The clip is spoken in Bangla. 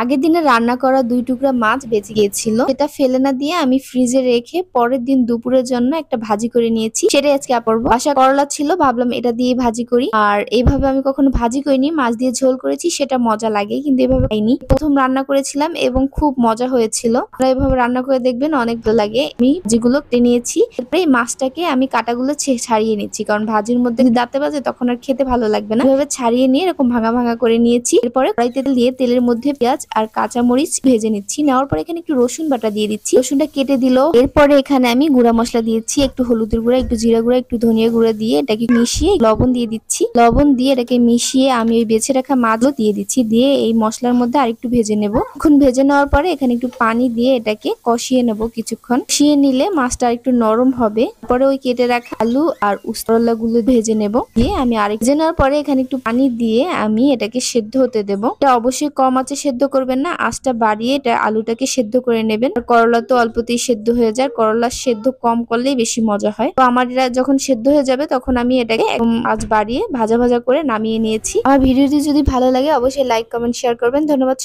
আগের দিনে রান্না করা ২ টুকরা মাছ বেঁচে গিয়েছিল। সেটা ফেলে না দিয়ে আমি ফ্রিজে রেখে পরের দিন দুপুরের জন্য একটা ভাজি করে নিয়েছি। সেটাই আজকে করব। বাসায় করলা ছিল, ভাবলাম এটা দিয়ে ভাজি করি। আর এইভাবে আমি কখনো ভাজি করিনি, মাছ দিয়ে ঝোল করেছি, সেটা মজা লাগে, কিন্তু এভাবে খাইনি। প্রথম রান্না করেছিলাম এবং খুব মজা হয়েছিল। আপনারা এভাবে রান্না করে দেখবেন, অনেক ভালো লাগে। আমি যেগুলো কেটে নিয়েছি, এরপরে এই মাছটাকে আমি কাটাগুলো ছাড়িয়ে নিচ্ছি, কারণ ভাজির মধ্যে যদি দাঁতে বাজে তখন আর খেতে ভালো লাগবে না। এভাবে ছাড়িয়ে নিয়ে এরকম ভাঙা ভাঙা করে নিয়েছি। এরপরে কড়াইতে তেল দিয়ে তেলের মধ্যে পেঁয়াজ আর কাঁচা মরিচ ভেজে নিচ্ছি। নেওয়ার পরে এখানে একটু রসুন বাটা দিয়ে দিচ্ছি, রসুনটা কেটে দিল। এরপরে এখানে আমি গুঁড়া মশলা দিয়েছি, একটু হলুদের গুঁড়া, একটু জিরা গুঁড়া, একটু ধনিয়া গুঁড়া দিয়ে এটাকে মিশিয়ে লবণ দিয়ে দিচ্ছি। লবণ দিয়ে এটাকে মিশিয়ে আমি ওই বেছে রাখা মাছগুলো দিয়ে দিচ্ছি, দিয়ে এই মশলার মধ্যে আরেকটু ভেজে নেব। এখন ভেজে নেওয়ার পরে এখানে একটু পানি দিয়ে এটাকে কষিয়ে নেব কিছুক্ষণ। কষিয়ে নিলে মাছটা একটু নরম হবে। পরে ওই কেটে রাখা আলু আর উস্তরলা গুলো ভেজে নেব, দিয়ে আমি আরেক ভেজে নেওয়ার পরে এখানে একটু পানি দিয়ে আমি এটাকে সেদ্ধ হতে দেব। এটা অবশ্যই কম আঁচে সেদ্ধ করবেন না, আঁচটা বাড়িয়ে এটা আলুটাকে সেদ্ধ করে নেবেন। আর করলা তো অল্পতেই সেদ্ধ হয়ে যায়, করলা সেদ্ধ কম করলেই বেশি মজা হয়। তো আমার এটা যখন সেদ্ধ হয়ে যাবে তখন আমি এটাকে একদম আঁচ বাড়িয়ে ভাজা ভাজা করে নামিয়ে নিয়েছি। আমার ভিডিওটি যদি ভালো লাগে অবশ্যই লাইক, কমেন্ট, শেয়ার করবেন। ধন্যবাদ।